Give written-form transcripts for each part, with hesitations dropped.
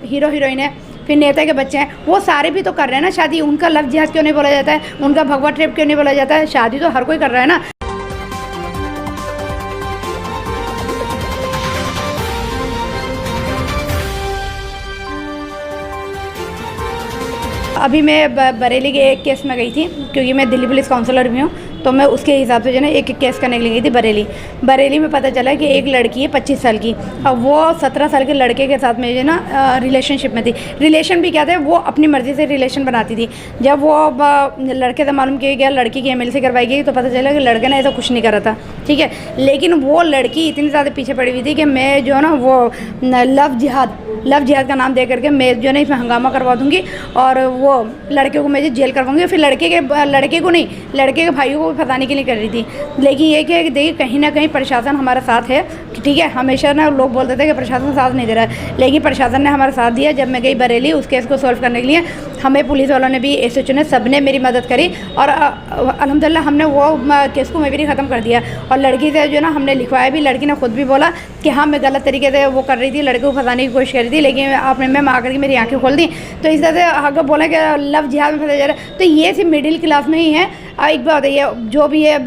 Hero heroine है, फिर नेता के बच्चे हैं, वो सारे भी तो कर रहे हैं ना शादी। उनका लव जिहाद क्यों नहीं बोला जाता है, उनका भगवा ट्रिप क्यों नहीं बोला जाता है? शादी तो हर कोई कर रहा है ना। अभी मैं बरेली के एक केस में गई थी, क्योंकि मैं दिल्ली पुलिस काउंसलर भी हूँ, तो मैं उसके हिसाब से जो है ना एक केस करने के लिए गई थी बरेली में। पता चला कि एक लड़की है 25 साल की, और वो 17 साल के लड़के के साथ में जो है ना रिलेशनशिप में थी। रिलेशन भी क्या था, वो अपनी मर्ज़ी से रिलेशन बनाती थी। जब वो लड़के से मालूम किया गया लड़की की MLC करवाई गई, तो पता चला कि लड़के ने ऐसा कुछ नहीं करा था, ठीक है। लेकिन वो लड़की इतनी ज़्यादा पीछे पड़ी हुई थी कि मैं जो है ना वो लव जिहाद का नाम दे करके मैं जो है ना इसमें हंगामा करवा दूँगी, और वो लड़के को मैं जेल करवाऊँगी। फिर लड़के को नहीं, लड़के के भाइयों को फंसाने के लिए कर रही थी। लेकिन ये क्या है कि देखिए कहीं ना कहीं प्रशासन हमारा साथ है, ठीक है। हमेशा ना लोग बोलते थे कि प्रशासन साथ नहीं दे रहा है, लेकिन प्रशासन ने हमारा साथ दिया। जब मैं गई बरेली उस केस को सॉल्व करने के लिए, हमें पुलिस वालों ने भी, SHO ने, सब ने मेरी मदद करी, और अल्हम्दुलिल्लाह हमने वो केस को मैं भी ख़त्म कर दिया। और लड़की से जो ना हमने लिखवाया भी, लड़की ने खुद भी बोला कि हाँ मैं गलत तरीके से वो कर रही थी, लड़के को फंसाने की कोशिश कर रही थी, लेकिन आपने मैम आकर के मेरी आंखें खोल दी। तो इस तरह से अगर बोले कि लव जिहाद में फंसा जा रहा है, तो ये सिर्फ मिडिल क्लास में ही है। एक बात है, ये जो भी है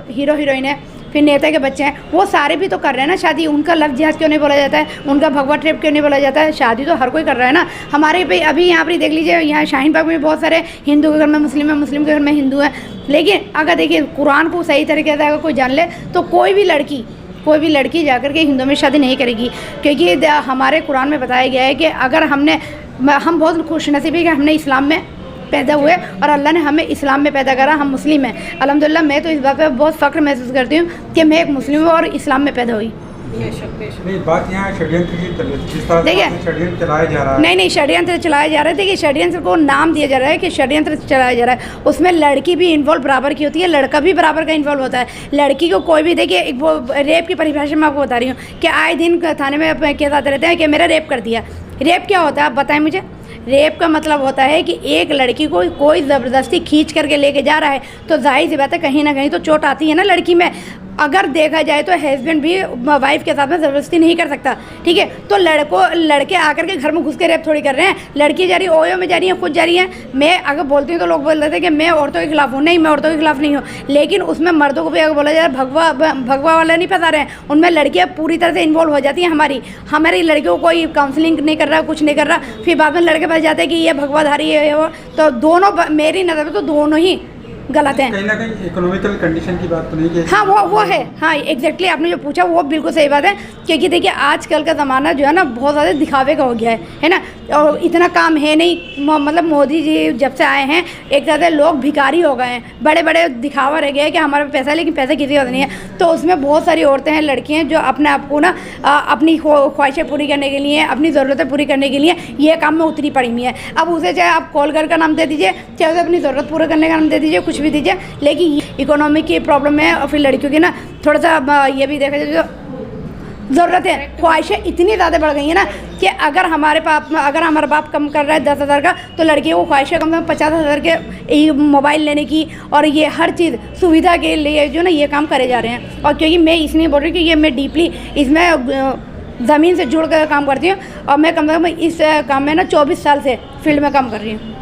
हीरो हीरोइन है, फिर नेता के बच्चे हैं, वो सारे भी तो कर रहे हैं ना शादी। उनका लव जिहाद क्यों नहीं बोला जाता है, उनका भगवा ट्रिप क्यों नहीं बोला जाता है? शादी तो हर कोई कर रहा है ना। हमारे पे अभी यहाँ पर देख लीजिए, यहाँ शाहीन बाग में बहुत सारे हिंदू के घर में मुस्लिम है, मुस्लिम के घर में हिंदू है। लेकिन अगर देखिए कुरान को सही तरीके से अगर कोई जान ले, तो कोई भी लड़की जाकर के हिंदू में शादी नहीं करेगी, क्योंकि हमारे कुरान में बताया गया है कि अगर हम बहुत खुशनसीब है कि हमने इस्लाम में पैदा हुए और अल्लाह ने हमें इस्लाम में पैदा करा, हम मुस्लिम हैं। अल्हम्दुलिल्लाह मैं तो इस बात पे बहुत फ़ख्र महसूस करती हूँ कि मैं एक मुस्लिम हूँ और इस्लाम में पैदा हुई। नहीं, बात यहाँ षड्यंत्र की चल रही है, जिस तरह से षड्यंत्र चलाया जा रहा है। नहीं, षड्यंत्र चलाया जा रहा है। देखिए षड्यंत्र को नाम दिया जा रहा है कि षड्यंत्र चलाया जा रहा है, उसमें लड़की भी इन्वॉल्व बराबर की होती है, लड़का भी बराबर का इन्वॉल्व होता है। लड़की को कोई भी, देखिए एक वो रेप की परिभाषा मैं आपको बता रही हूँ कि आए दिन थाने में केस आते रहते हैं कि मेरा रेप कर दिया। रेप क्या होता है आप बताएं मुझे? रेप का मतलब होता है कि एक लड़की को कोई ज़बरदस्ती खींच करके लेके जा रहा है, तो जाहिर सी बात है कहीं ना कहीं तो चोट आती है ना लड़की में। अगर देखा जाए तो हस्बैंड भी वाइफ के साथ में ज़बरदस्ती नहीं कर सकता, ठीक है। तो लड़के आकर के घर में घुस के रेप थोड़ी कर रहे हैं। लड़की जा रही है, ओयो में जा रही है, खुद जा रही है। मैं अगर बोलती हूँ तो लोग बोल देते हैं कि मैं औरतों के खिलाफ हूँ। नहीं, मैं औरतों के खिलाफ नहीं हूँ, लेकिन उसमें मर्दों को भी अगर बोला जाए भगवा वाला नहीं फंसा रहे हैं, उनमें लड़कियाँ पूरी तरह से इन्वॉल्व हो जाती हैं। हमारी लड़कियों को कोई काउंसलिंग नहीं कर रहा, कुछ नहीं कर रहा, फिर बाद में लड़के पास जाते हैं कि ये भगवाधारी है वो। तो दोनों, मेरी नज़र में तो दोनों ही गलत है। कहीं ना कहीं इकोनॉमिकल कंडीशन की बात तो नहीं की? हाँ वो है, हाँ एग्जैक्टली आपने जो पूछा वो बिल्कुल सही बात है, क्योंकि देखिए आजकल का ज़माना जो है ना बहुत ज़्यादा दिखावे का हो गया है ना। और इतना काम है नहीं, मतलब मोदी जी जब से आए हैं एक तरह से लोग भिखारी हो गए हैं, बड़े बड़े दिखावा रह गया है कि हमारे पास पैसा है, लेकिन पैसा किसी का नहीं है। तो उसमें बहुत सारी औरतें हैं, लड़कियाँ जो अपने आप को ना अपनी ख्वाहिशें पूरी करने के लिए, अपनी ज़रूरतें पूरी करने के लिए ये काम में उतरी पड़ी हुई है। अब उसे चाहे आप कॉल कर का नाम दे दीजिए, चाहे उसे अपनी ज़रूरत पूरा करने का नाम दे दीजिए, कुछ भी दीजिए, लेकिन इकोनॉमिक की प्रॉब्लम है। और फिर लड़कियों की ना थोड़ा सा ये भी देखा जाए, ज़रूरतें, ख्वाहिशें इतनी ज़्यादा बढ़ गई हैं ना कि अगर हमारा बाप कम कर रहा है 10,000 का, तो लड़कियों को ख्वाहिशें कम से कम 50,000 के मोबाइल लेने की, और ये हर चीज़ सुविधा के लिए जो ना ये काम करे जा रहे हैं। और क्योंकि मैं इसलिए बोल रही हूँ कि ये मैं डीपली इसमें ज़मीन से जुड़ कर काम करती हूँ, और मैं कम से कम इस काम में ना 24 साल से फील्ड में काम कर रही हूँ।